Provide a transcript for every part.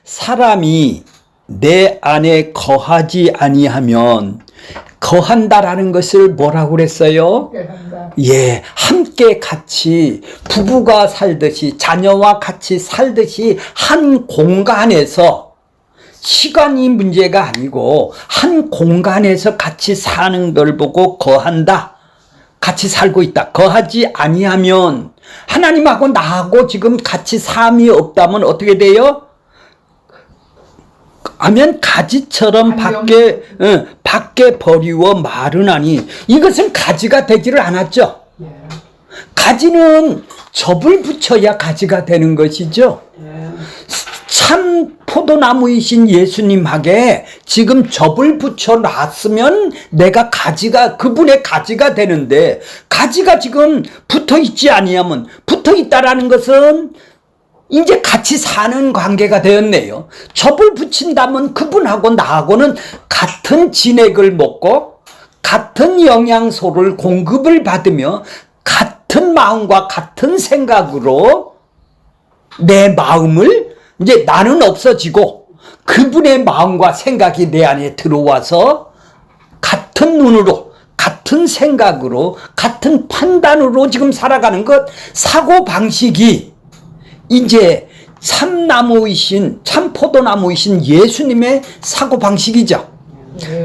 사람이 내 안에 거하지 아니하면, 거한다라는 것을 뭐라고 그랬어요? 예, 함께 같이 부부가 살듯이, 자녀와 같이 살듯이 한 공간에서, 시간이 문제가 아니고 한 공간에서 같이 사는 걸 보고 거한다, 같이 살고 있다. 거하지 아니하면, 하나님하고 나하고 지금 같이 삶이 없다면 어떻게 돼요? 하면 가지처럼 밖에 버리워 마르나니, 이것은 가지가 되지를 않았죠. 가지는 접을 붙여야 가지가 되는 것이죠. 참 포도나무이신 예수님에게 지금 접을 붙여 놨으면 내가 가지가, 그분의 가지가 되는데, 가지가 지금 붙어 있지 아니하면, 붙어 있다라는 것은 이제 같이 사는 관계가 되었네요. 접을 붙인다면 그분하고 나하고는 같은 진액을 먹고 같은 영양소를 공급을 받으며 같은 마음과 같은 생각으로 내 마음을, 이제 나는 없어지고 그분의 마음과 생각이 내 안에 들어와서 같은 눈으로, 같은 생각으로, 같은 판단으로 지금 살아가는 것, 사고방식이 이제 참나무이신, 참포도나무이신 예수님의 사고방식이죠.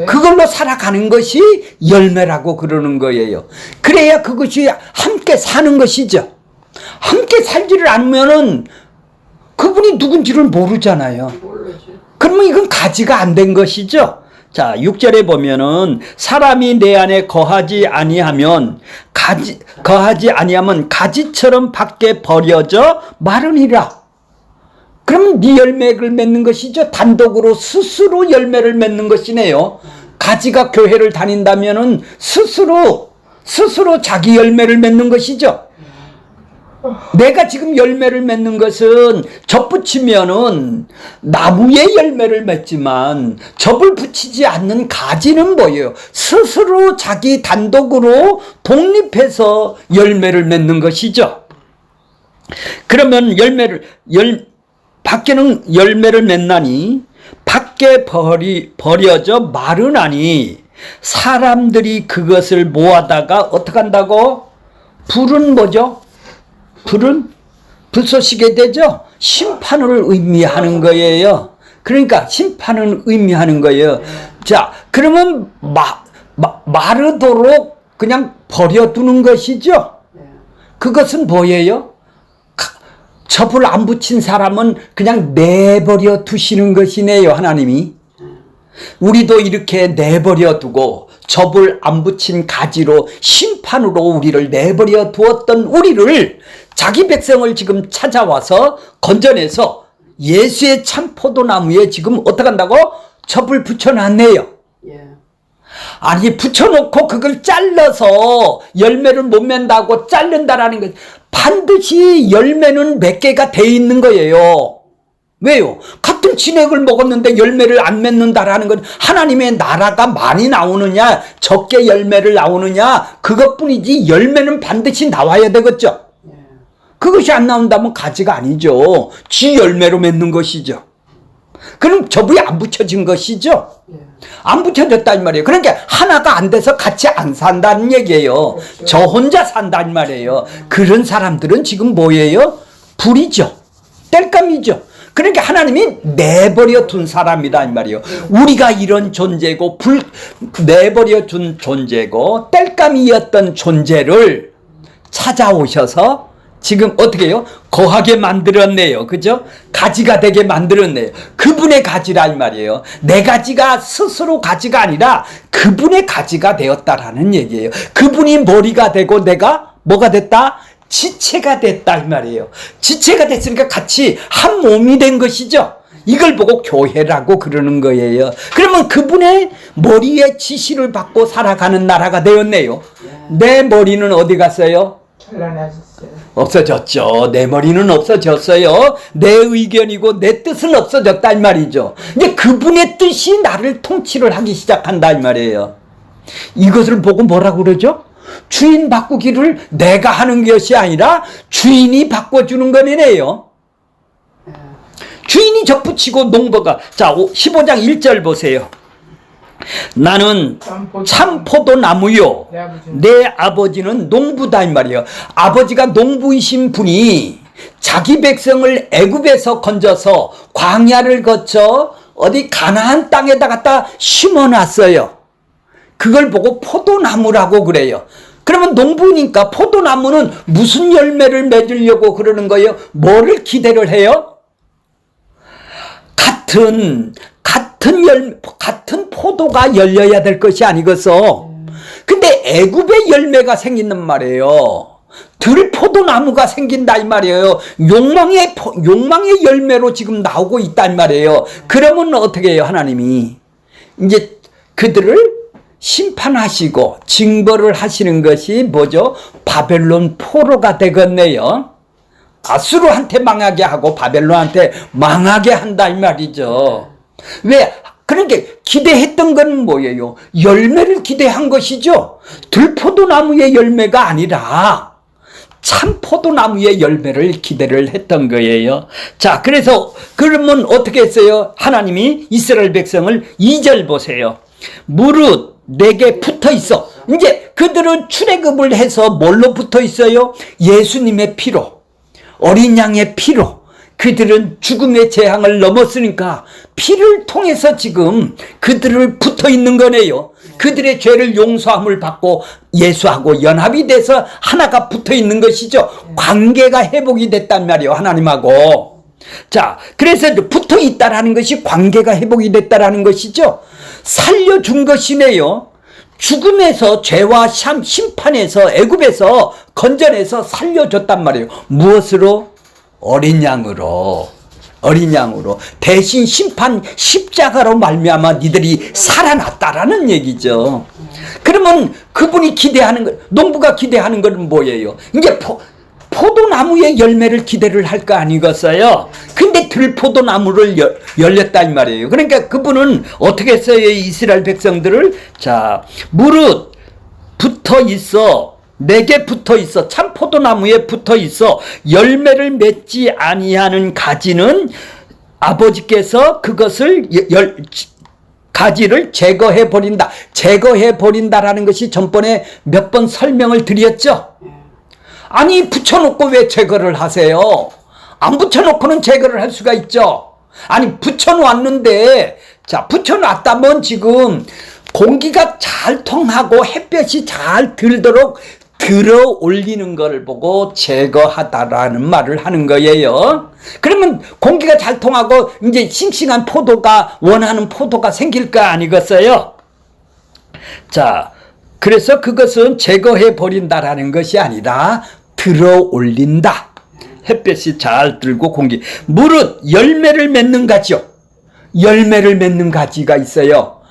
그걸로 살아가는 것이 열매라고 그러는 거예요. 그래야 그것이 함께 사는 것이죠. 함께 살지를 않으면은 그분이 누군지를 모르잖아요. 그러면 이건 가지가 안 된 것이죠. 자, 6절에 보면은 사람이 내 안에 거하지 아니하면 가지처럼 밖에 버려져 마르니라. 그러면 네 열매를 맺는 것이죠. 단독으로 스스로 열매를 맺는 것이네요. 가지가 교회를 다닌다면은 스스로 자기 열매를 맺는 것이죠. 내가 지금 열매를 맺는 것은 접 붙이면은 나무에 열매를 맺지만, 접을 붙이지 않는 가지는 뭐예요? 스스로 자기 단독으로 독립해서 열매를 맺는 것이죠. 그러면 밖에는 열매를 맺나니 밖에 버려져 마르나니, 사람들이 그것을 모아다가 어떻게 한다고? 불은 뭐죠? 불은 불쏘시게 되죠. 심판을 의미하는 거예요. 그러니까 심판을 의미하는 거예요. 자, 그러면 마르도록 그냥 버려두는 것이죠. 그것은 뭐예요? 접을 안 붙인 사람은 그냥 내버려 두시는 것이네요, 하나님이. 우리도 이렇게 내버려 두고 접을 안 붙인 가지로 심판으로 우리를 내버려 두었던 우리를, 자기 백성을 지금 찾아와서 건져내서 예수의 참 포도나무에 지금 어떻게 한다고? 접을 붙여놨네요. 아니, 붙여놓고 그걸 잘라서 열매를 못 맺는다고 자른다라는 것, 반드시 열매는 몇 개가 돼 있는 거예요. 왜요? 같은 진액을 먹었는데 열매를 안 맺는다라는 건 하나님의 나라가 많이 나오느냐, 적게 열매를 나오느냐, 그것뿐이지 열매는 반드시 나와야 되겠죠. 그것이 안 나온다면 가지가 아니죠. 지 열매로 맺는 것이죠. 그럼 접이 안 붙여진 것이죠. 안 붙여졌다 이 말이에요. 그러니까 하나가 안 돼서 같이 안 산다는 얘기예요. 저 혼자 산다는 말이에요. 그런 사람들은 지금 뭐예요? 불이죠. 땔감이죠. 그러니까 하나님이 내버려 둔 사람이다 이 말이에요. 우리가 이런 존재고, 내버려 둔 존재고 땔감이었던 존재를 찾아오셔서 지금 어떻게 해요? 거하게 만들었네요. 그죠? 가지가 되게 만들었네요. 그분의 가지라 이 말이에요. 내 가지가 스스로 가지가 아니라 그분의 가지가 되었다라는 얘기예요. 그분이 머리가 되고 내가 뭐가 됐다? 지체가 됐다 이 말이에요. 지체가 됐으니까 같이 한 몸이 된 것이죠. 이걸 보고 교회라고 그러는 거예요. 그러면 그분의 머리에 지시를 받고 살아가는 나라가 되었네요. 내 머리는 어디 갔어요? 없어졌죠. 내 머리는 없어졌어요. 내 의견이고 내 뜻은 없어졌다 이 말이죠. 이제 그분의 뜻이 나를 통치를 하기 시작한다 이 말이에요. 이것을 보고 뭐라고 그러죠? 주인 바꾸기를 내가 하는 것이 아니라 주인이 바꿔주는 거네요. 주인이 접붙이고 농부가, 자 15장 1절 보세요. 나는 참 포도나무요 내 아버지는 농부다 이 말이에요. 아버지가 농부이신 분이 자기 백성을 애굽에서 건져서 광야를 거쳐 어디 가나안 땅에다 갖다 심어놨어요. 그걸 보고 포도나무라고 그래요. 그러면 농부니까 포도나무는 무슨 열매를 맺으려고 그러는 거예요? 뭐를 기대를 해요? 같은 포도가 열려야 될 것이 아니겠어. 근데 애굽의 열매가 생긴단 말이에요. 들포도나무가 생긴다 이 말이에요. 욕망의 열매로 지금 나오고 있다 이 말이에요. 그러면 어떻게 해요? 하나님이 이제 그들을 심판하시고 징벌을 하시는 것이 뭐죠? 바벨론 포로가 되겠네요. 아수르한테 망하게 하고 바벨론한테 망하게 한다 이 말이죠. 왜? 그러니까 기대했던 건 뭐예요? 열매를 기대한 것이죠. 들포도나무의 열매가 아니라 참 포도나무의 열매를 기대를 했던 거예요. 자, 그래서 그러면 어떻게 했어요? 하나님이 이스라엘 백성을 2절 보세요. 무릇 내게 붙어 있어. 이제 그들은 출애굽을 해서 뭘로 붙어 있어요? 예수님의 피로, 어린 양의 피로. 그들은 죽음의 재앙을 넘었으니까 피를 통해서 지금 그들을 붙어 있는 거네요. 그들의 죄를 용서함을 받고 예수하고 연합이 돼서 하나가 붙어 있는 것이죠. 관계가 회복이 됐단 말이에요, 하나님하고. 자, 그래서 붙어 있다라는 것이 관계가 회복이 됐다라는 것이죠. 살려준 것이네요. 죽음에서 죄와 심판에서 애굽에서 건져내서 살려줬단 말이에요. 무엇으로? 어린 양으로 대신 심판 십자가로 말미암아 니들이 살아났다라는 얘기죠. 그러면 그분이 기대하는 것, 농부가 기대하는 것은 뭐예요? 이제 포도나무의 열매를 기대를 할 거 아니겠어요? 근데 들포도나무를 열렸다 이 말이에요. 그러니까 그분은 어떻게 했어요? 이스라엘 백성들을, 자, 무릇 붙어 있어, 내게 붙어 있어, 참 포도나무에 붙어 있어 열매를 맺지 아니하는 가지는 아버지께서 그것을 가지를 제거해 버린다. 제거해 버린다라는 것이 전번에 몇 번 설명을 드렸죠. 아니, 붙여놓고 왜 제거를 하세요? 안 붙여놓고는 제거를 할 수가 있죠. 아니, 붙여놓았는데, 자, 붙여놨다면 지금 공기가 잘 통하고 햇볕이 잘 들도록 들어 올리는 것을 보고 제거하다라는 말을 하는 거예요. 그러면 공기가 잘 통하고 이제 싱싱한 포도가, 원하는 포도가 생길 거 아니겠어요? 자, 그래서 그것은 제거해 버린다라는 것이 아니라 들어 올린다. 햇볕이 잘 들고 공기. 무릇 열매를 맺는 가지요. 열매를 맺는 가지가 있어요.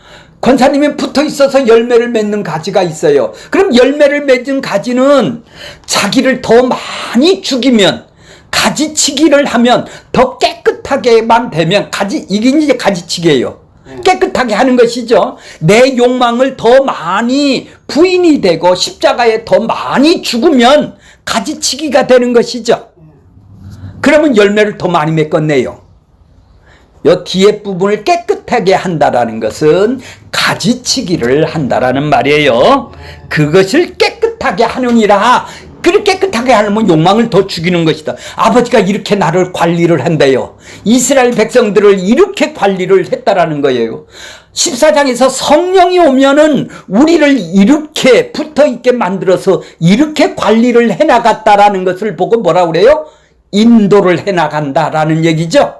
권사님이 붙어 있어서 열매를 맺는 가지가 있어요. 그럼 열매를 맺은 가지는 자기를 더 많이 죽이면, 가지치기를 하면 더 깨끗하게만 되면, 이게 이제 가지치기예요. 깨끗하게 하는 것이죠. 내 욕망을 더 많이 부인이 되고 십자가에 더 많이 죽으면 가지치기가 되는 것이죠. 그러면 열매를 더 많이 맺겠네요. 요 뒤에 부분을 깨끗하게 한다라는 것은 가지치기를 한다라는 말이에요. 그것을 깨끗하게 하느니라. 그렇게 깨끗하게 하려면 욕망을 더 죽이는 것이다. 아버지가 이렇게 나를 관리를 한대요. 이스라엘 백성들을 이렇게 관리를 했다라는 거예요. 14장에서 성령이 오면은 우리를 이렇게 붙어 있게 만들어서 이렇게 관리를 해나갔다라는 것을 보고 뭐라고 그래요? 인도를 해나간다라는 얘기죠.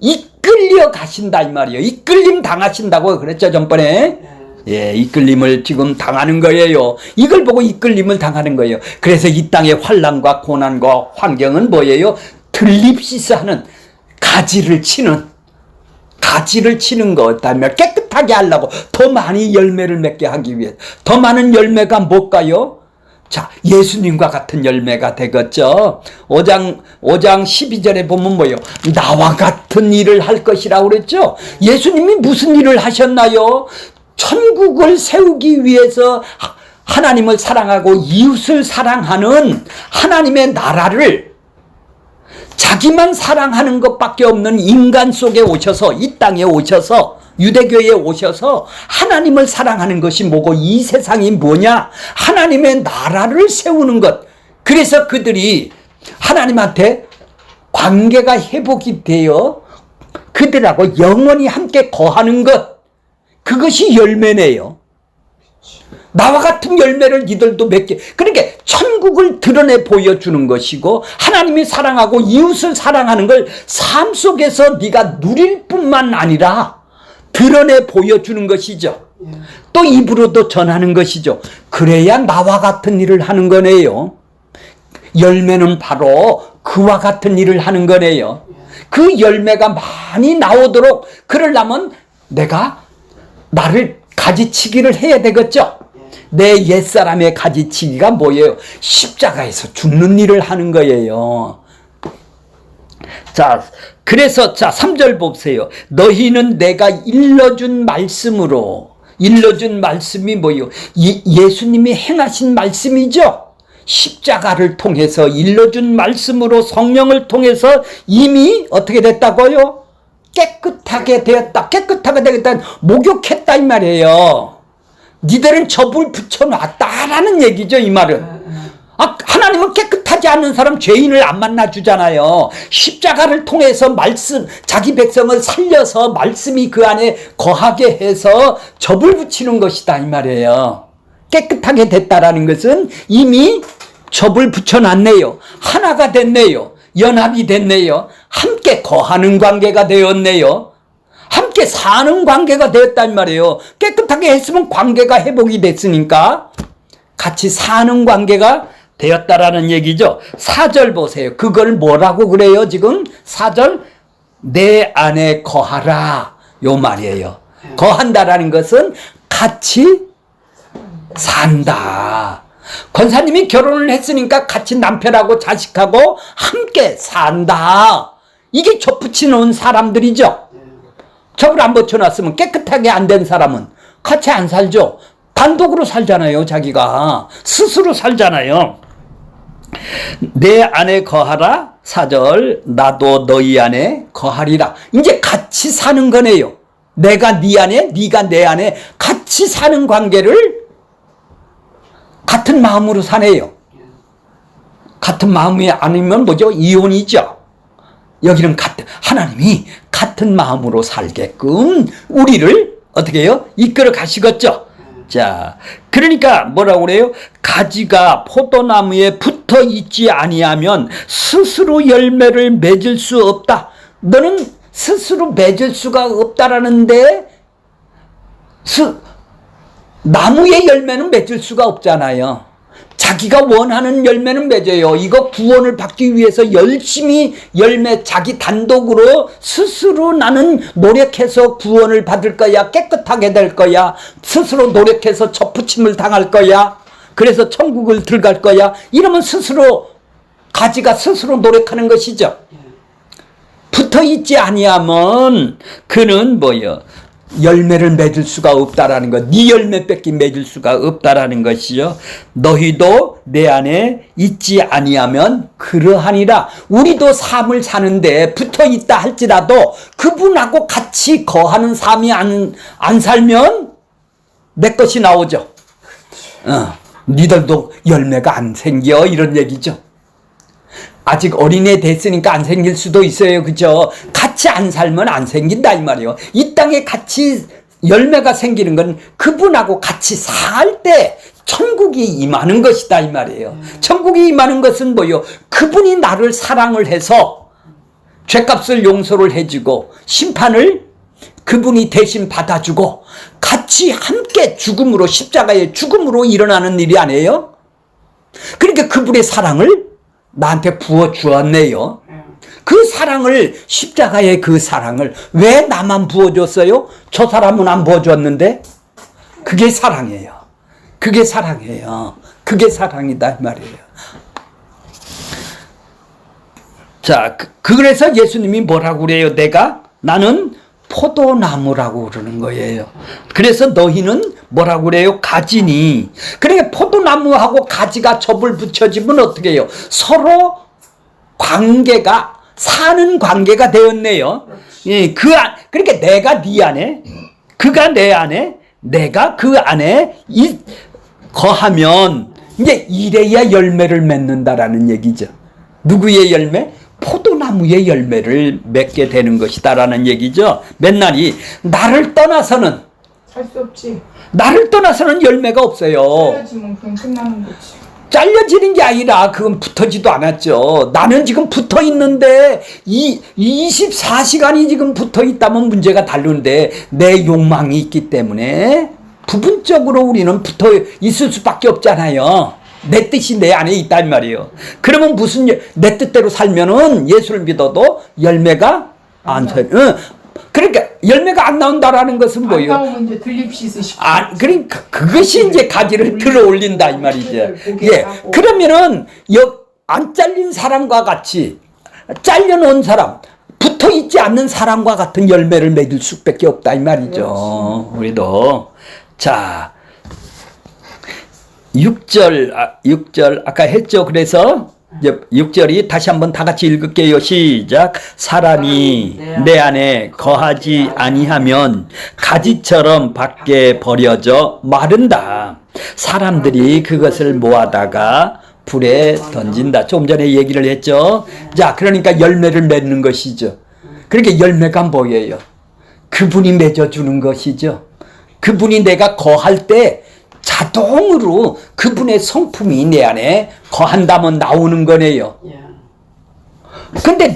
이끌려 가신다 이 말이에요. 이끌림 당하신다고 그랬죠, 전번에. 예, 이끌림을 지금 당하는 거예요. 이걸 보고 이끌림을 당하는 거예요. 그래서 이 땅의 환난과 고난과 환경은 뭐예요? 들립시스하는, 가지를 치는 거다면 깨끗하게 하려고, 더 많이 열매를 맺게 하기 위해. 더 많은 열매가 뭘까요? 자, 예수님과 같은 열매가 되겠죠. 5장 12절에 보면 뭐예요? 나와 같은 일을 할 것이라고 그랬죠. 예수님이 무슨 일을 하셨나요? 천국을 세우기 위해서 하나님을 사랑하고 이웃을 사랑하는 하나님의 나라를 자기만 사랑하는 것밖에 없는 인간 속에 오셔서, 이 땅에 오셔서, 유대교에 오셔서 하나님을 사랑하는 것이 뭐고 이 세상이 뭐냐? 하나님의 나라를 세우는 것. 그래서 그들이 하나님한테 관계가 회복이 되어 그들하고 영원히 함께 거하는 것. 그것이 열매네요. 나와 같은 열매를 니들도 맺게. 그러니까 천국을 드러내 보여주는 것이고 하나님이 사랑하고 이웃을 사랑하는 걸 삶 속에서 네가 누릴 뿐만 아니라 드러내 보여주는 것이죠. 또 입으로도 전하는 것이죠. 그래야 나와 같은 일을 하는 거네요. 열매는 바로 그와 같은 일을 하는 거네요. 그 열매가 많이 나오도록 그러려면 내가 나를 가지치기를 해야 되겠죠. 내 옛사람의 가지치기가 뭐예요? 십자가에서 죽는 일을 하는 거예요. 자, 그래서 3절 보세요. 너희는 내가 일러준 말씀으로, 일러준 말씀이 뭐예요? 예수님이 행하신 말씀이죠. 십자가를 통해서 일러준 말씀으로 성령을 통해서 이미 어떻게 됐다고요? 깨끗하게 되었다. 깨끗하게 되었다. 목욕했다 이 말이에요. 니들은 접을 붙여놨다라는 얘기죠, 이 말은. 하나님은 깨끗하지 않은 사람 죄인을 안 만나주잖아요. 십자가를 통해서 말씀, 자기 백성을 살려서 말씀이 그 안에 거하게 해서 접을 붙이는 것이다 이 말이에요. 깨끗하게 됐다라는 것은 이미 접을 붙여놨네요. 하나가 됐네요. 연합이 됐네요. 함께 거하는 관계가 되었네요. 함께 사는 관계가 되었단 말이에요. 깨끗하게 했으면 관계가 회복이 됐으니까 같이 사는 관계가 되었다라는 얘기죠. 4절 보세요. 그걸 뭐라고 그래요 지금? 4절 내 안에 거하라 요 말이에요. 거한다라는 것은 같이 산다. 권사님이 결혼을 했으니까 같이 남편하고 자식하고 함께 산다. 이게 접 붙여놓은 사람들이죠. 접을 안 붙여놨으면 깨끗하게 안 된 사람은 같이 안 살죠. 단독으로 살잖아요. 자기가 스스로 살잖아요. 내 안에 거하라. 4절 나도 너희 안에 거하리라. 이제 같이 사는 거네요. 내가 네 안에, 네가 내 안에 같이 사는 관계를 같은 마음으로 사네요. 같은 마음이 아니면 뭐죠? 이혼이죠. 여기는 하나님이 같은 마음으로 살게끔 우리를 어떻게 해요? 이끌어 가시겠죠. 자, 그러니까 뭐라고 그래요? 가지가 포도나무에 붙어 있지 아니하면 스스로 열매를 맺을 수 없다. 너는 스스로 맺을 수가 없다라는데 나무의 열매는 맺을 수가 없잖아요. 자기가 원하는 열매는 맺어요. 이거 구원을 받기 위해서 열심히 열매 자기 단독으로 스스로 나는 노력해서 구원을 받을 거야. 깨끗하게 될 거야. 스스로 노력해서 접붙임을 당할 거야. 그래서 천국을 들어갈 거야. 이러면 스스로 가지가 스스로 노력하는 것이죠. 붙어있지 아니하면 그는 뭐요? 열매를 맺을 수가 없다라는 것. 네 열매밖에 맺을 수가 없다라는 것이요. 너희도 내 안에 있지 아니하면 그러하니라. 우리도 삶을 사는데 붙어있다 할지라도 그분하고 같이 거하는 삶이 안 살면 내 것이 나오죠. 니들도 열매가 안 생겨 이런 얘기죠. 아직 어린애 됐으니까 안 생길 수도 있어요. 그죠? 같이 안 살면 안 생긴다 이 말이에요. 이 땅에 같이 열매가 생기는 건 그분하고 같이 살 때 천국이 임하는 것이다 이 말이에요. 천국이 임하는 것은 뭐요? 그분이 나를 사랑을 해서 죄값을 용서를 해주고 심판을 그분이 대신 받아주고 같이 함께 죽음으로 십자가의 죽음으로 일어나는 일이 아니에요. 그러니까 그분의 사랑을 나한테 부어주었네요. 그 사랑을 십자가의 그 사랑을 왜 나만 부어줬어요? 저 사람은 안 부어줬는데 그게 사랑이에요. 그게 사랑이에요. 그게 사랑이다 이 말이에요. 자, 그래서 예수님이 뭐라고 그래요? 나는 포도나무라고 그러는 거예요. 그래서 너희는 뭐라고 그래요? 가지니. 그러니까 포도나무하고 가지가 접을 붙여지면 어떻게 해요? 서로 관계가 사는 관계가 되었네요. 예, 그러니까 내가 네 안에, 그가 내 안에, 내가 그 안에 거하면 이제 이래야 열매를 맺는다라는 얘기죠. 누구의 열매? 포도나무의 열매를 맺게 되는 것이다라는 얘기죠. 맨날이 나를 떠나서는 살 수 없지. 나를 떠나서는 열매가 없어요. 잘라지면 그냥 끝나는 거지. 잘려지는 게 아니라 그건 붙어지도 않았죠. 나는 지금 붙어 있는데 24시간이 지금 붙어 있다면 문제가 다른데 내 욕망이 있기 때문에 부분적으로 우리는 붙어 있을 수밖에 없잖아요. 내 뜻이 내 안에 있단 말이에요. 그러면 내 뜻대로 살면은 예수를 믿어도 열매가 안 나와요. 그러니까 열매가 안 나온다라는 것은 뭐예요? 안 나오면 이제 들립시스. 그러니까 그것이 이제 가지를 들어 올린다 이 말이죠. 예. 그러면은 안 잘린 사람과 같이 잘려놓은 사람, 붙어 있지 않는 사람과 같은 열매를 맺을 수밖에 없다 이 말이죠. 우리도 자 6절 아까 했죠. 그래서 6절이 다시 한번 다 같이 읽을게요. 시작. 사람이 내 안에 거하지 아니하면 가지처럼 밖에 버려져 마른다. 사람들이 그것을 모아다가 불에 던진다. 좀 전에 얘기를 했죠. 자, 그러니까 열매를 맺는 것이죠. 그러니까 열매가 뭐예요? 그분이 맺어주는 것이죠. 그분이 내가 거할 때 자동으로 그분의 성품이 내 안에 거한다면 나오는 거네요. 근데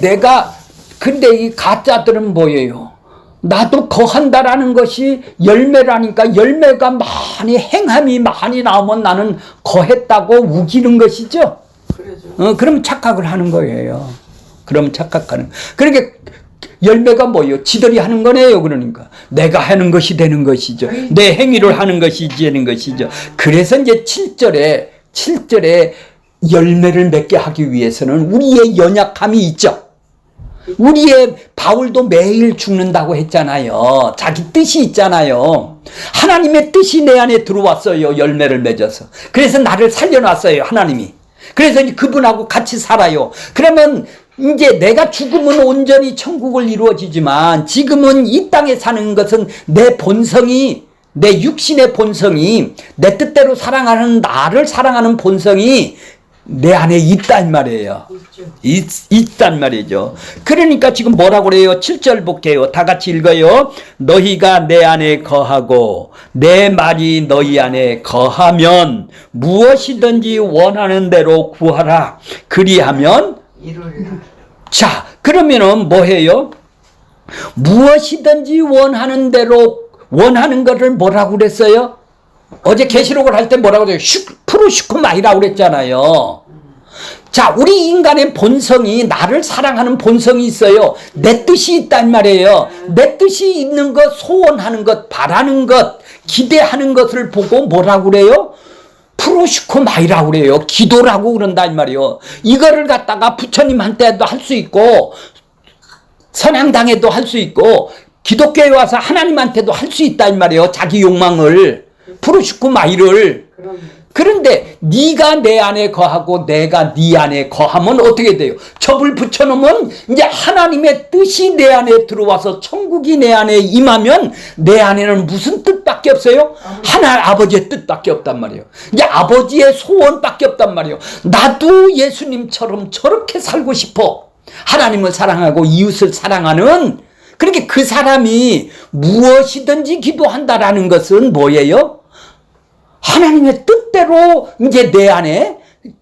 이 가짜들은 뭐예요? 나도 거한다라는 것이 열매라니까 열매가 많이 행함이 많이 나오면 나는 거했다고 우기는 것이죠. 그럼 착각을 하는 거예요. 그러니까 열매가 뭐예요? 지들이 하는 거네요. 그러니까 내가 하는 것이 되는 것이죠. 내 행위를 하는 것이 되는 것이죠. 그래서 이제 7절에 열매를 맺게 하기 위해서는 우리의 연약함이 있죠. 우리의 바울도 매일 죽는다고 했잖아요. 자기 뜻이 있잖아요. 하나님의 뜻이 내 안에 들어왔어요. 열매를 맺어서. 그래서 나를 살려놨어요. 하나님이. 그래서 이제 그분하고 같이 살아요. 그러면 이제 내가 죽으면 온전히 천국을 이루어지지만 지금은 이 땅에 사는 것은 내 본성이, 내 육신의 본성이, 내 뜻대로 사랑하는 나를 사랑하는 본성이 내 안에 있단 말이에요. 있단 말이죠. 그러니까 지금 뭐라고 그래요? 7절 볼게요. 다 같이 읽어요. 너희가 내 안에 거하고 내 말이 너희 안에 거하면 무엇이든지 원하는 대로 구하라. 그리하면 자, 그러면은 뭐해요? 무엇이든지 원하는 대로 원하는 것을 뭐라고 그랬어요? 어제 계시록을 할 때 뭐라고 그랬어요? 프로슈크마이라고 그랬잖아요. 자, 우리 인간의 본성이 나를 사랑하는 본성이 있어요. 내 뜻이 있단 말이에요. 내 뜻이 있는 것, 소원하는 것, 바라는 것, 기대하는 것을 보고 뭐라고 그래요? 프로슈크마이라고 그래요. 기도라고 그런단 말이에요. 이거를 갖다가 부처님한테도 할 수 있고 선양당에도 할 수 있고 기독교에 와서 하나님한테도 할 수 있단 말이에요. 자기 욕망을 프로슈크마이를. 그런데 네가 내 안에 거하고 내가 네 안에 거하면 어떻게 돼요? 접을 붙여놓으면 이제 하나님의 뜻이 내 안에 들어와서 천국이 내 안에 임하면 내 안에는 무슨 뜻밖에 없어요? 아버지의 뜻밖에 없단 말이에요. 이제 아버지의 소원밖에 없단 말이에요. 나도 예수님처럼 저렇게 살고 싶어. 하나님을 사랑하고 이웃을 사랑하는. 그렇게 그 사람이 무엇이든지 기도한다라는 것은 뭐예요? 하나님의 뜻대로 이제 내 안에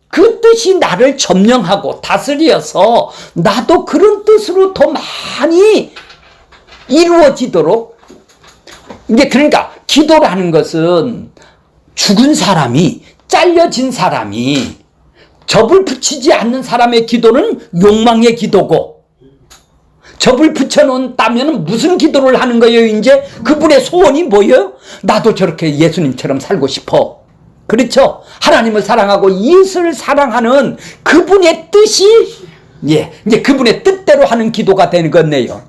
그 뜻이 나를 점령하고 다스려서 나도 그런 뜻으로 더 많이 이루어지도록 이제 그러니까 기도라는 것은 죽은 사람이 잘려진 사람이 접을 붙이지 않는 사람의 기도는 욕망의 기도고 접을 붙여놓다면 무슨 기도를 하는 거예요? 이제 그분의 소원이 뭐예요? 나도 저렇게 예수님처럼 살고 싶어. 그렇죠? 하나님을 사랑하고 이웃을 사랑하는 그분의 뜻이 이제 그분의 뜻대로 하는 기도가 되는 거네요.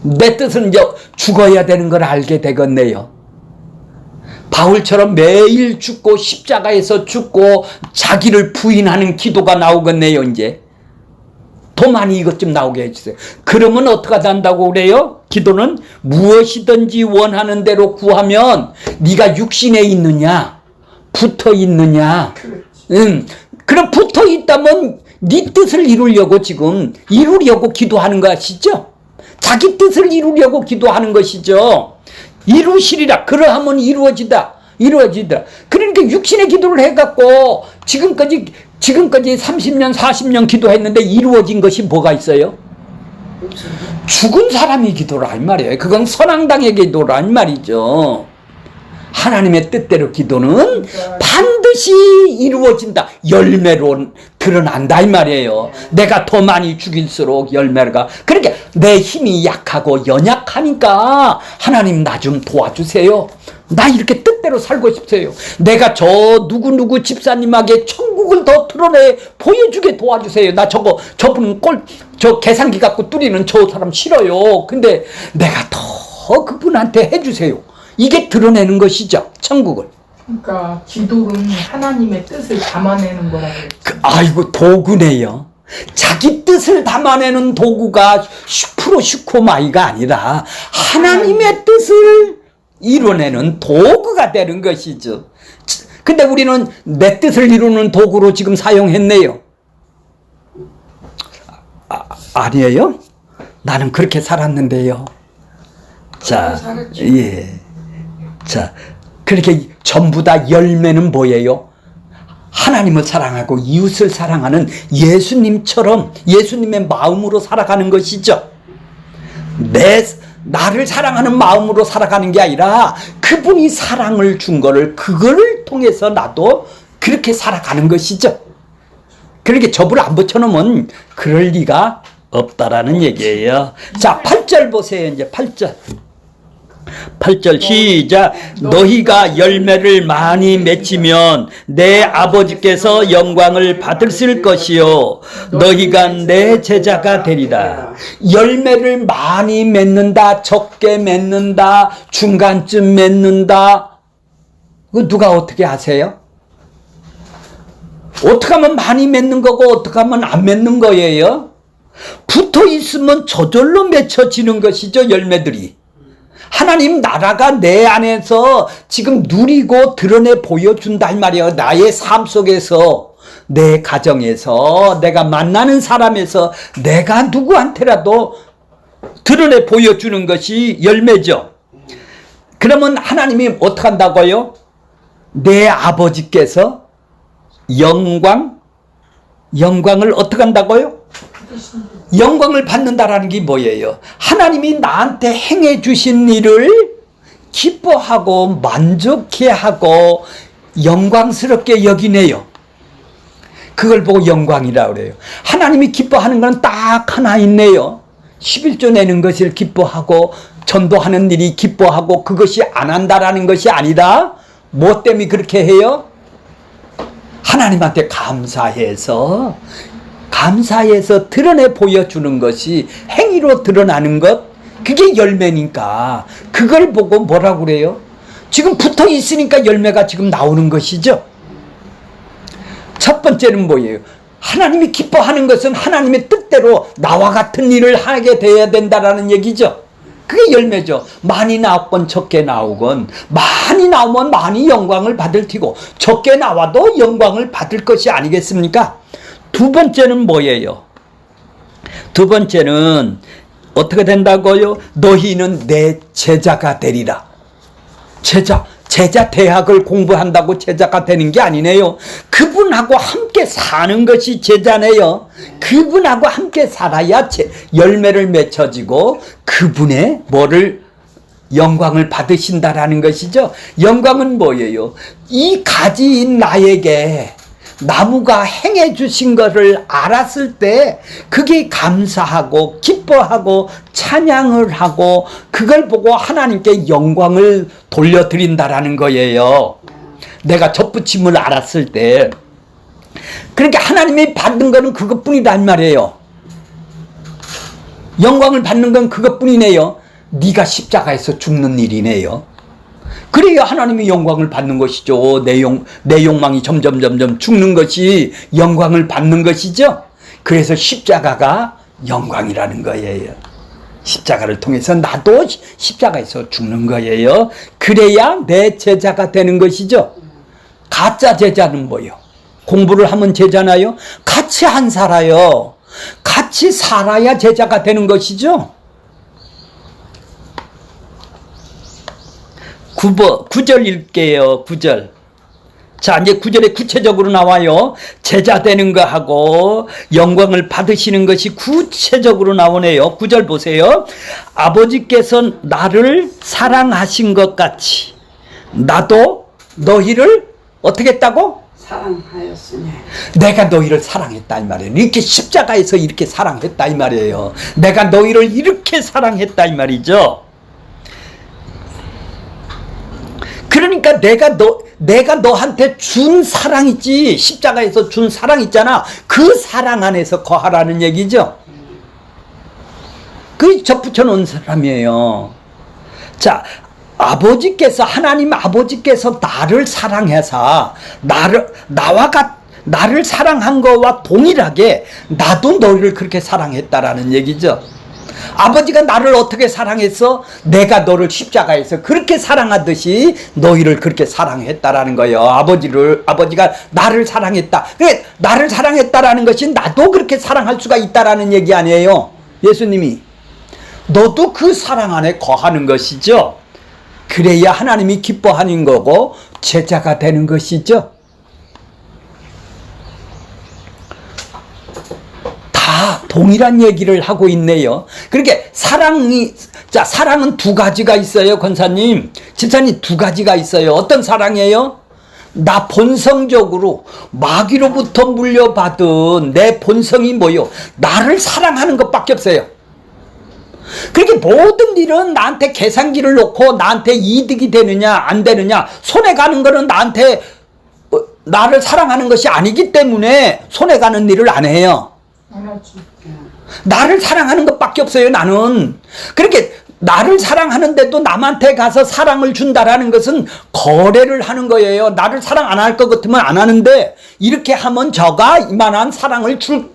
내 뜻은 이제 죽어야 되는 걸 알게 되겠네요. 바울처럼 매일 죽고 십자가에서 죽고 자기를 부인하는 기도가 나오겠네요. 이제 더 많이 이것 좀 나오게 해주세요. 그러면 어떻게 한다고 그래요? 기도는 무엇이든지 원하는 대로 구하면 네가 육신에 있느냐 붙어 있느냐. 그럼 붙어 있다면 네 뜻을 이루려고 지금 이루려고 기도하는 거 아시죠? 자기 뜻을 이루려고 기도하는 것이죠. 이루시리라. 그러하면 이루어지다. 그러니까 육신의 기도를 해갖고 지금까지 30년 40년 기도했는데 이루어진 것이 뭐가 있어요? 죽은 사람이 기도라 이 말이에요. 그건 선앙당의 기도라 이 말이죠. 하나님의 뜻대로 기도는 반드시 이루어진다. 열매로 드러난다 이 말이에요. 내가 더 많이 죽일수록 열매가. 그러니까 내 힘이 약하고 연약하니까 하나님 나 좀 도와주세요. 나 이렇게 뜻대로 살고 싶어요. 내가 저 누구누구 집사님에게 천국을 더 드러내 보여주게 도와주세요. 나 저분 저 계산기 갖고 뚫리는 저 사람 싫어요. 근데 내가 더 그분한테 해주세요. 이게 드러내는 것이죠. 천국을. 그러니까 기도는 하나님의 뜻을 담아내는 거라고 했죠. 아이고 도구네요. 자기 뜻을 담아내는 도구가 슈크로슈코마이가 아니라 하나님의 뜻을 이뤄내는 도구가 되는 것이죠. 근데 우리는 내 뜻을 이루는 도구로 지금 사용했네요. 아니에요? 나는 그렇게 살았는데요. 자, 예. 자, 그렇게 전부 다 열매는 뭐예요? 하나님을 사랑하고 이웃을 사랑하는 예수님처럼 예수님의 마음으로 살아가는 것이죠. 나를 사랑하는 마음으로 살아가는 게 아니라 그분이 사랑을 준 거를 그거를 통해서 나도 그렇게 살아가는 것이죠. 그렇게 접을 안 붙여놓으면 그럴 리가 없다라는 얘기예요. 자, 8절 보세요. 이제 8절 시작. 너희가 열매를 많이 맺히면 내 아버지께서 영광을 받으실 것이요 너희가 내 제자가 되리라. 열매를 많이 맺는다, 적게 맺는다, 중간쯤 맺는다. 그 누가 어떻게 아세요? 어떻게 하면 많이 맺는 거고 어떻게 하면 안 맺는 거예요? 붙어 있으면 저절로 맺혀지는 것이죠. 열매들이. 하나님 나라가 내 안에서 지금 누리고 드러내 보여준다 이 말이에요. 나의 삶 속에서, 내 가정에서, 내가 만나는 사람에서 내가 누구한테라도 드러내 보여주는 것이 열매죠. 그러면 하나님이 어떻게 한다고요? 내 아버지께서 영광을 어떻게 한다고요? 영광을 받는다라는 게 뭐예요? 하나님이 나한테 행해 주신 일을 기뻐하고 만족해하고 영광스럽게 여기네요. 그걸 보고 영광이라고 그래요. 하나님이 기뻐하는 건 딱 하나 있네요. 11조 내는 것을 기뻐하고 전도하는 일이 기뻐하고 그것이 안 한다라는 것이 아니라 뭐 때문에 그렇게 해요? 하나님한테 감사해서 드러내 보여주는 것이 행위로 드러나는 것, 그게 열매니까 그걸 보고 뭐라고 그래요? 지금 붙어 있으니까 열매가 지금 나오는 것이죠. 첫 번째는 뭐예요? 하나님이 기뻐하는 것은 하나님의 뜻대로 나와 같은 일을 하게 돼야 된다라는 얘기죠. 그게 열매죠. 많이 나왔건 적게 나오건 많이 나오면 많이 영광을 받을 테고 적게 나와도 영광을 받을 것이 아니겠습니까? 두 번째는 뭐예요? 두 번째는 어떻게 된다고요? 너희는 내 제자가 되리라. 제자 대학을 공부한다고 제자가 되는 게 아니네요. 그분하고 함께 사는 것이 제자네요. 그분하고 함께 살아야 열매를 맺혀지고 그분의 영광을 받으신다라는 것이죠. 영광은 뭐예요? 이 가지인 나에게 나무가 행해 주신 것을 알았을 때 그게 감사하고 기뻐하고 찬양을 하고 그걸 보고 하나님께 영광을 돌려드린다라는 거예요. 내가 접붙임을 알았을 때. 그러니까 하나님이 받는 거는 그것뿐이란 말이에요. 영광을 받는 건 그것뿐이네요. 네가 십자가에서 죽는 일이네요. 그래야 하나님이 영광을 받는 것이죠. 내 욕망이 점점 죽는 것이 영광을 받는 것이죠. 그래서 십자가가 영광이라는 거예요. 십자가를 통해서 나도 십자가에서 죽는 거예요. 그래야 내 제자가 되는 것이죠. 가짜 제자는 뭐요? 공부를 하면 제자나요? 같이 안 살아요. 같이 살아야 제자가 되는 것이죠. 9절 읽게요. 9절. 자, 이제 9절에 구체적으로 나와요. 제자 되는 거하고 영광을 받으시는 것이 구체적으로 나오네요. 9절 보세요. 아버지께서 나를 사랑하신 것 같이 나도 너희를 어떻게 했다고? 사랑하였으니. 내가 너희를 사랑했다 이 말이에요. 이렇게 십자가에서 이렇게 사랑했다 이 말이에요. 내가 너희를 이렇게 사랑했다 이 말이죠. 그러니까 내가 너한테 준 사랑 있지, 십자가에서 준 사랑 있잖아. 그 사랑 안에서 거하라는 얘기죠. 그게 접붙여 놓은 사람이에요. 자, 하나님 아버지께서 나를 사랑해서 나를 사랑한 거와 동일하게 나도 너희를 그렇게 사랑했다라는 얘기죠. 아버지가 나를 어떻게 사랑했어? 내가 너를 십자가에서 그렇게 사랑하듯이 너희를 그렇게 사랑했다라는 거예요. 아버지가 나를 사랑했다. 그래, 나를 사랑했다라는 것이 나도 그렇게 사랑할 수가 있다라는 얘기 아니에요. 예수님이 너도 그 사랑 안에 거하는 것이죠. 그래야 하나님이 기뻐하는 거고 제자가 되는 것이죠. 다 동일한 얘기를 하고 있네요. 그러니까 사랑은 두 가지가 있어요. 권사님, 집사님, 두 가지가 있어요. 어떤 사랑이에요? 나 본성적으로 마귀로부터 물려받은 내 본성이 뭐요? 나를 사랑하는 것밖에 없어요. 그렇게 모든 일은 나한테 계산기를 놓고 나한테 이득이 되느냐 안 되느냐 손해가는 거는 나를 사랑하는 것이 아니기 때문에 손해가는 일을 안 해요. 나를 사랑하는 것밖에 없어요. 나는 그렇게 나를 사랑하는데도 남한테 가서 사랑을 준다라는 것은 거래를 하는 거예요. 나를 사랑 안 할 것 같으면 안 하는데 이렇게 하면 저가 이만한 사랑을 줄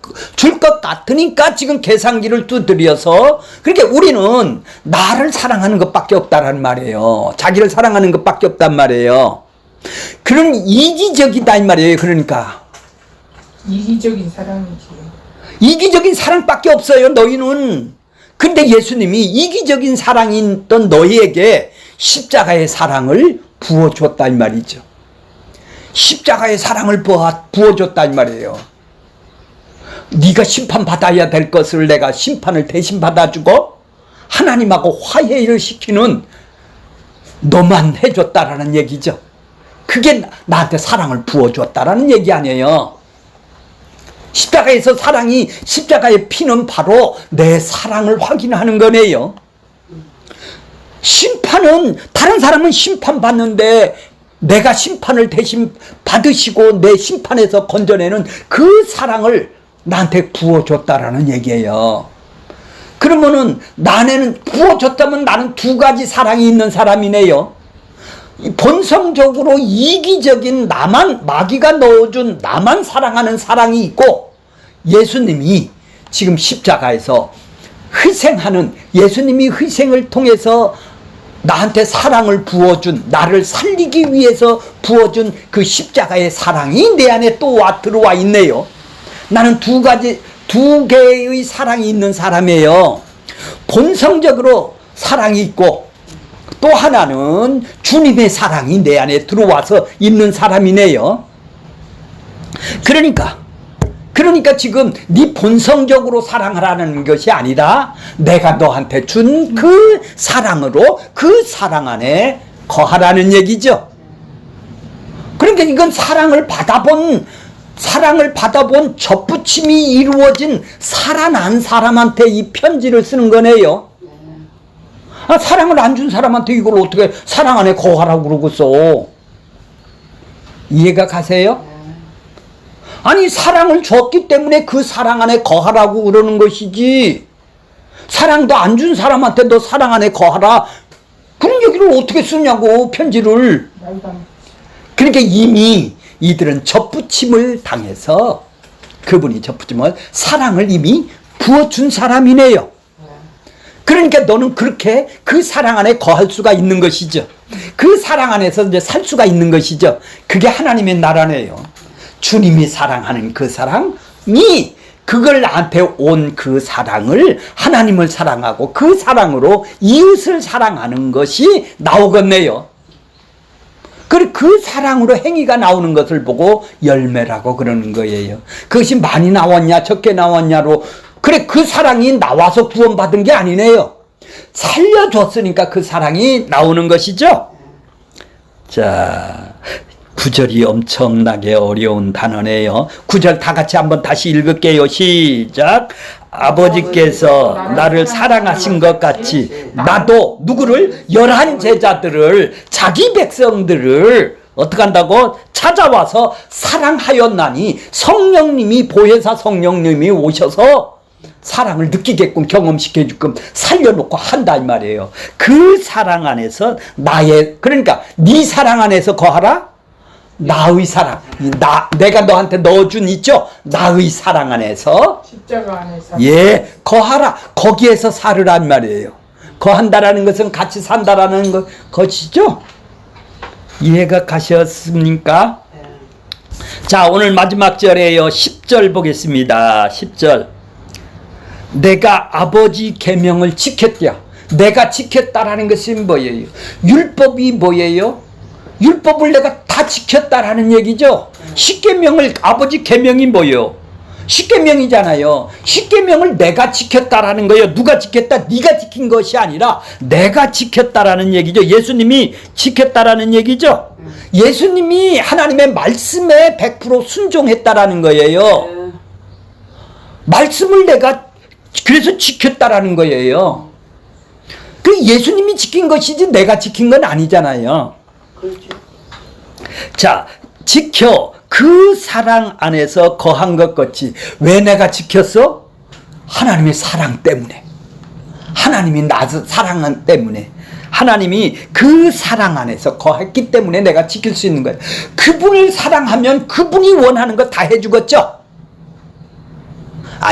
것 같으니까 지금 계산기를 두드려서 그렇게 우리는 나를 사랑하는 것밖에 없다라는 말이에요. 자기를 사랑하는 것밖에 없단 말이에요. 그런 이기적이다 이 말이에요. 그러니까 이기적인 사랑이지. 이기적인 사랑밖에 없어요. 너희는. 근데 예수님이 이기적인 사랑이 있던 너희에게 십자가의 사랑을 부어줬다 이 말이죠. 십자가의 사랑을 부어줬다 이 말이에요. 네가 심판받아야 될 것을 내가 심판을 대신 받아주고 하나님하고 화해를 시키는 너만 해줬다라는 얘기죠. 그게 나한테 사랑을 부어줬다라는 얘기 아니에요. 십자가에서 십자가의 피는 바로 내 사랑을 확인하는 거네요. 심판은, 다른 사람은 심판받는데 내가 심판을 대신 받으시고 내 심판에서 건져내는 그 사랑을 나한테 부어줬다라는 얘기예요. 그러면은 나는 부어줬다면 나는 두 가지 사랑이 있는 사람이네요. 본성적으로 이기적인 마귀가 넣어준 나만 사랑하는 사랑이 있고 예수님이 지금 십자가에서 예수님이 희생을 통해서 나한테 사랑을 부어준, 나를 살리기 위해서 부어준 그 십자가의 사랑이 내 안에 또 들어와 있네요. 나는 두 개의 사랑이 있는 사람이에요. 본성적으로 사랑이 있고 또 하나는 주님의 사랑이 내 안에 들어와서 있는 사람이네요. 그러니까 지금 네 본성적으로 사랑하라는 것이 아니라 내가 너한테 준 그 사랑으로 그 사랑 안에 거하라는 얘기죠. 그러니까 이건 사랑을 받아본 접붙임이 이루어진 살아난 사람한테 이 편지를 쓰는 거네요. 사랑을 안 준 사람한테 이걸 어떻게 사랑 안에 거하라고 그러고 써. 이해가 가세요? 아니, 사랑을 줬기 때문에 그 사랑 안에 거하라고 그러는 것이지, 사랑도 안 준 사람한테 너 사랑 안에 거하라, 그런 얘기를 어떻게 쓰냐고, 편지를. 그러니까 이미 이들은 접붙임을 당해서 그분이 저프지만 사랑을 이미 부어준 사람이네요. 그러니까 너는 그렇게 그 사랑 안에 거할 수가 있는 것이죠. 그 사랑 안에서 이제 살 수가 있는 것이죠. 그게 하나님의 나라네요. 주님이 사랑하는 그 사랑이 그걸 나한테 온 그 사랑을 하나님을 사랑하고 그 사랑으로 이웃을 사랑하는 것이 나오겠네요. 그리고 그 사랑으로 행위가 나오는 것을 보고 열매라고 그러는 거예요. 그것이 많이 나왔냐 적게 나왔냐로 그래 그 사랑이 나와서 구원받은 게 아니네요. 살려줬으니까 그 사랑이 나오는 것이죠. 자, 9절이 엄청나게 어려운 단어네요. 9절 다 같이 한번 다시 읽을게요. 시작. 아버지께서 나를 사랑하신 것 같이 나도 누구를 11 제자들을 자기 백성들을 어떻게 한다고 찾아와서 사랑하였나니 성령님이 보혜사 성령님이 오셔서 사랑을 느끼게끔 경험시켜주게끔 살려놓고 한다 이 말이에요. 그 사랑 안에서 나의 그러니까 네 사랑 안에서 거하라. 나의 사랑 내가 너한테 넣어준 있죠. 나의 사랑 안에서 십자가 안에서 예 거하라. 거기에서 살으란 말이에요. 거한다라는 것은 같이 산다라는 것이죠. 이해가 가셨습니까? 자 오늘 마지막 절에요. 10절 보겠습니다. 10절 내가 아버지 계명을 지켰다. 내가 지켰다라는 것이 뭐예요? 율법이 뭐예요? 율법을 내가 다 지켰다라는 얘기죠. 십계명을 아버지 계명이 뭐예요? 십계명이잖아요. 십계명을 내가 지켰다라는 거예요. 누가 지켰다? 네가 지킨 것이 아니라 내가 지켰다라는 얘기죠. 예수님이 지켰다라는 얘기죠. 예수님이 하나님의 말씀에 100% 순종했다라는 거예요. 말씀을 내가 그래서 지켰다라는 거예요. 그 예수님이 지킨 것이지 내가 지킨 건 아니잖아요. 그렇죠. 자, 지켜 그 사랑 안에서 거한 것 같이 왜 내가 지켰어? 하나님의 사랑 때문에. 하나님이 나를 사랑한 때문에. 하나님이 그 사랑 안에서 거했기 때문에 내가 지킬 수 있는 거예요. 그분을 사랑하면 그분이 원하는 거 다 해주겠죠?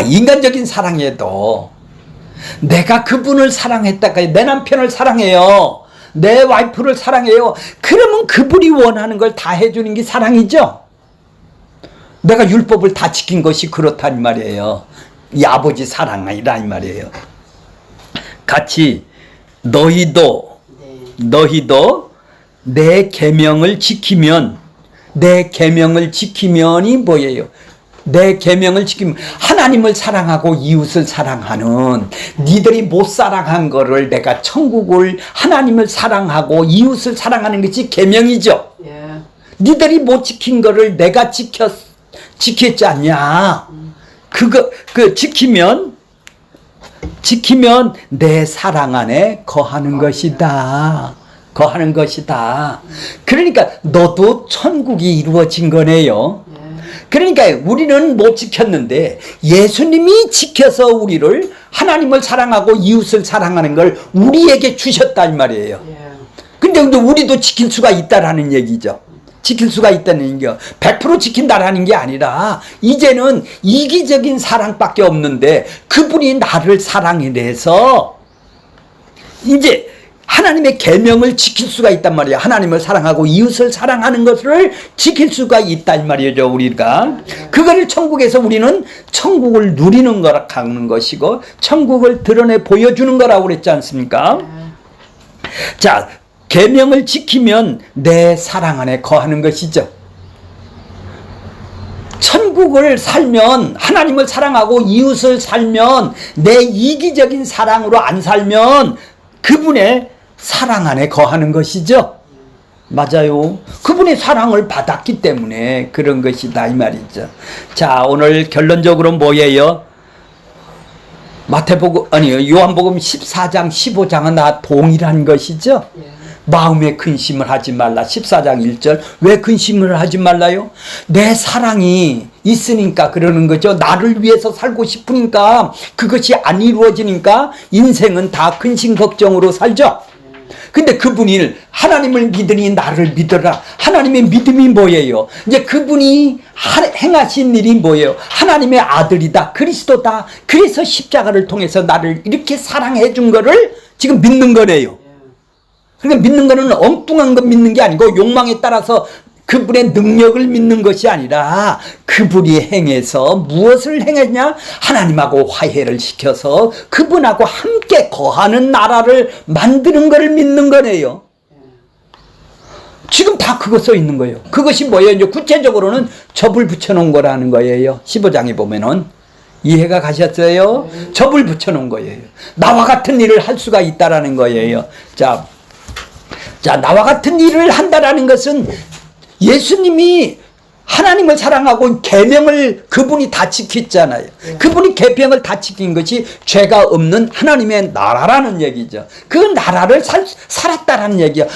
인간적인 사랑에도 내가 그분을 사랑했다가 내 남편을 사랑해요. 내 와이프를 사랑해요. 그러면 그분이 원하는 걸 다 해주는 게 사랑이죠. 내가 율법을 다 지킨 것이 그렇단 말이에요. 이 아버지 사랑이라 이 말이에요. 같이 너희도 내 계명을 지키면 내 계명을 지키면이 뭐예요? 내 계명을 지키면 하나님을 사랑하고 이웃을 사랑하는 니들이 못 사랑한 거를 내가 천국을 하나님을 사랑하고 이웃을 사랑하는 것이 계명이죠. 예. 니들이 못 지킨 거를 내가 지켰지 않냐. 지키면 내 사랑 안에 거하는 것이다. 거하는 것이다. 그러니까 너도 천국이 이루어진 거네요. 그러니까 우리는 못 지켰는데 예수님이 지켜서 우리를 하나님을 사랑하고 이웃을 사랑하는 걸 우리에게 주셨다 이 말이에요. 근데 우리도 지킬 수가 있다라는 얘기죠. 지킬 수가 있다는 얘기요. 100% 지킨다라는 게 아니라 이제는 이기적인 사랑밖에 없는데 그분이 나를 사랑해내서 이제 하나님의 계명을 지킬 수가 있단 말이에요. 하나님을 사랑하고 이웃을 사랑하는 것을 지킬 수가 있다 이 말이죠. 우리가 그거를 천국에서 우리는 천국을 누리는 거라 하는 것이고 천국을 드러내 보여주는 거라고 그랬지 않습니까? 자, 계명을 지키면 내 사랑 안에 거하는 것이죠. 천국을 살면 하나님을 사랑하고 이웃을 살면 내 이기적인 사랑으로 안 살면 그분의 사랑 안에 거하는 것이죠. 맞아요. 그분의 사랑을 받았기 때문에 그런 것이다 이 말이죠. 자, 오늘 결론적으로 뭐예요? 요한복음 14장 15장은 다 동일한 것이죠. 마음에 근심을 하지 말라. 14장 1절 왜 근심을 하지 말라요? 내 사랑이 있으니까 그러는 거죠. 나를 위해서 살고 싶으니까 그것이 안 이루어지니까 인생은 다 근심 걱정으로 살죠. 근데 그분이 하나님을 믿으니 나를 믿어라. 하나님의 믿음이 뭐예요? 이제 그분이 행하신 일이 뭐예요? 하나님의 아들이다. 그리스도다. 그래서 십자가를 통해서 나를 이렇게 사랑해 준 거를 지금 믿는 거래요. 그러니까 믿는 거는 엉뚱한 거 믿는 게 아니고 욕망에 따라서 그분의 능력을 믿는 것이 아니라 그분이 행해서 무엇을 행했냐? 하나님하고 화해를 시켜서 그분하고 함께 거하는 나라를 만드는 것을 믿는 거네요. 지금 다 그거 써 있는 거예요. 그것이 뭐예요? 이제 구체적으로는 접을 붙여놓은 거라는 거예요. 15장에 보면은. 이해가 가셨어요? 접을 붙여놓은 거예요. 나와 같은 일을 할 수가 있다라는 거예요. 자, 나와 같은 일을 한다라는 것은 예수님이 하나님을 사랑하고 계명을 그분이 다 지켰잖아요. 그분이 계명을 다 지킨 것이 죄가 없는 하나님의 나라라는 얘기죠. 그 나라를 살았다라는 얘기야.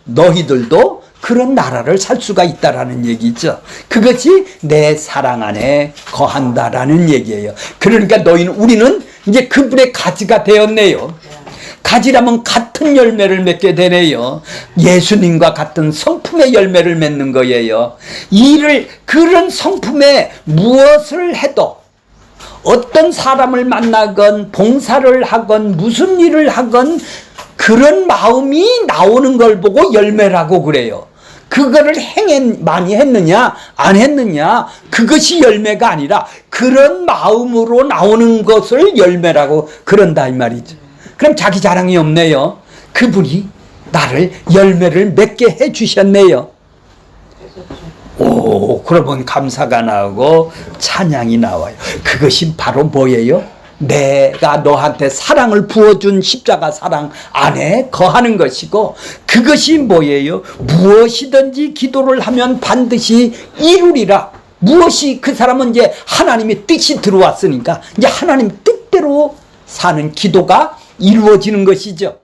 너희들도 그런 나라를 살 수가 있다라는 얘기죠. 그것이 내 사랑 안에 거한다라는 얘기예요. 그러니까 우리는 이제 그분의 가지가 되었네요. 가지라면 같은 열매를 맺게 되네요. 예수님과 같은 성품의 열매를 맺는 거예요. 그런 성품에 무엇을 해도 어떤 사람을 만나건 봉사를 하건 무슨 일을 하건 그런 마음이 나오는 걸 보고 열매라고 그래요. 그거를 많이 했느냐 안 했느냐 그것이 열매가 아니라 그런 마음으로 나오는 것을 열매라고 그런다 이 말이죠. 그럼 자기 자랑이 없네요. 그분이 나를 열매를 맺게 해주셨네요. 오, 그러면 감사가 나오고 찬양이 나와요. 그것이 바로 뭐예요? 내가 너한테 사랑을 부어준 십자가 사랑 안에 거하는 것이고, 그것이 뭐예요? 무엇이든지 기도를 하면 반드시 이루리라. 무엇이 그 사람은 이제 하나님의 뜻이 들어왔으니까 이제 하나님 뜻대로 사는 기도가 이루어지는 것이죠.